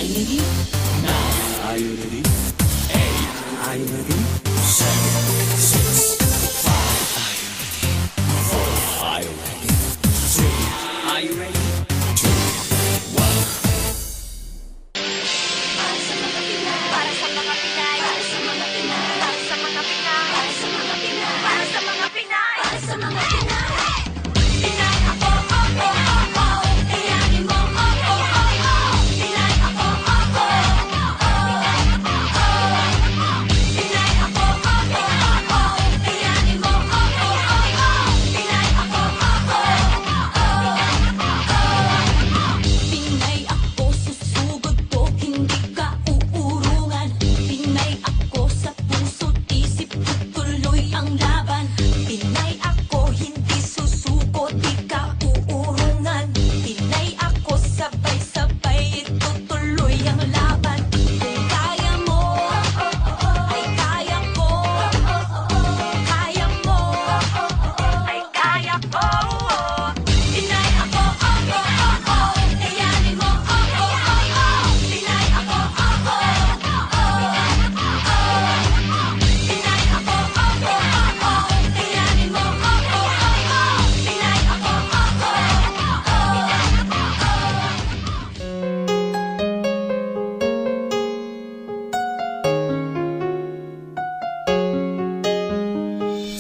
you ready? 9. Are you ready? 8. Are you ready? 7, 6, 5. Are you ready? 4. Are you ready? 3. Are you ready? 2, 1. Para sa mga Pinay, para sa mga Pinay, para sa mga Pinay, para sa mga Pinay, para sa mga Pinay, para sa mga Pinay, para sa mga Pinay. Pinay ako, oh, oh, oh, oh. Iyanin mo, oh, oh, oh, oh. Pinay ako, oh, oh, oh, oh. Pinay ako, oh, oh, oh, oh. Iyanin mo, oh, oh, oh, oh. Pinay ako, oh, oh, oh. Pinay ako, susugod ko, hindi ka uurungan. Pinay ako, sa puso't isip ko tuloy ang laban. Pinay ako, hindi susuko, di ka uurungan. Pinay ako, sabay-sabay, itutuloy ang laban. Kung kaya mo, ay kaya ko. Kaya mo, ay kaya ko. Pinay ako, oh, oh, oh, oh. Iyanin mo, oh, oh, oh, oh. Pinay ako, oh, oh, oh, oh. Pinay ako, oh, oh, oh, oh. Iyanin mo, oh, oh, oh, oh. Pinay ako, oh,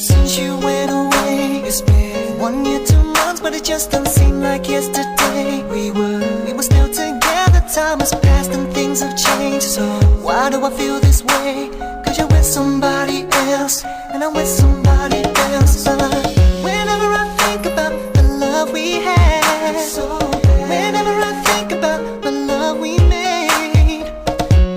Since you went away, it's been 1 year, 2 months, but it just don't seem like yesterday. We were still together, time has passed and things have changed. So why do I feel this way? Cause you're with somebody else, and I'm with somebody else. But whenever I think about the love we had, whenever I think about the love we made,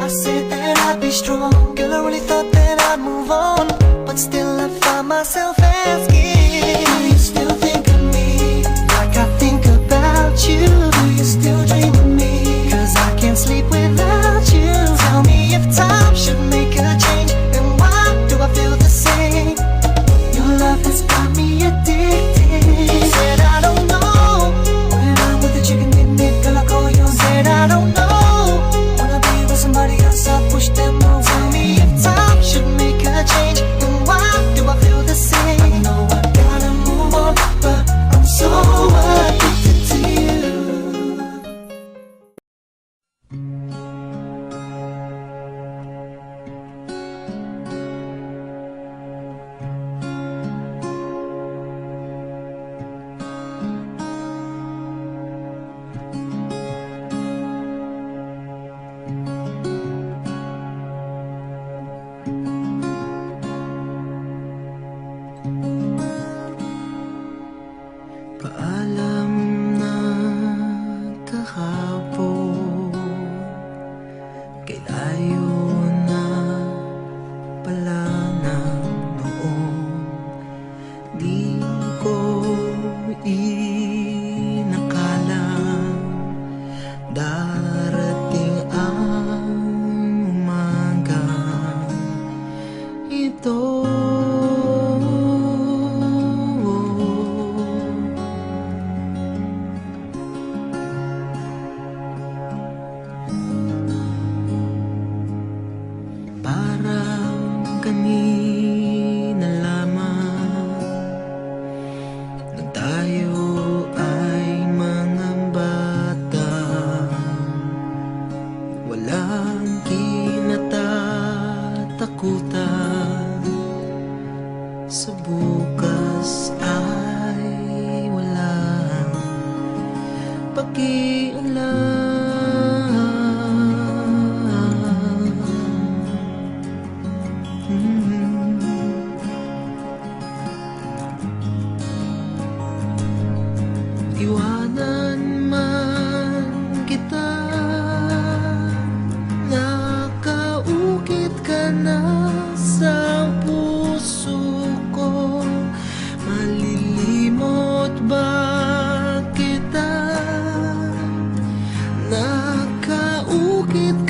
I said that I'd be strong. Girl, I really thought that I'd move on, but still I find myself asking, do you still think of me like I think about you? Do you still dream of me? Cause I can't sleep without you. Tell me if time should make a change, and why do I feel the same? Your love has got me addicted. Said I don't know, when I'm with a chicken in it, girl I call you. Said I don't know, wanna be with somebody else, I push them away. Tell me if time should make a change, and why do I feel the same? I know I gotta move on, but I'm so addicted to you. Paalam na kahapon, kay layo na pala ng noon. Di ko inakalang darating ang umaga ito. Parang kanina lamang nang tayo ay mga bata, walang kinatatakutan. Sa bukas ay walang pakialam. Iwanan man kita, nakaukit ka na sa puso ko. Malilimot ba kita? Nakaukit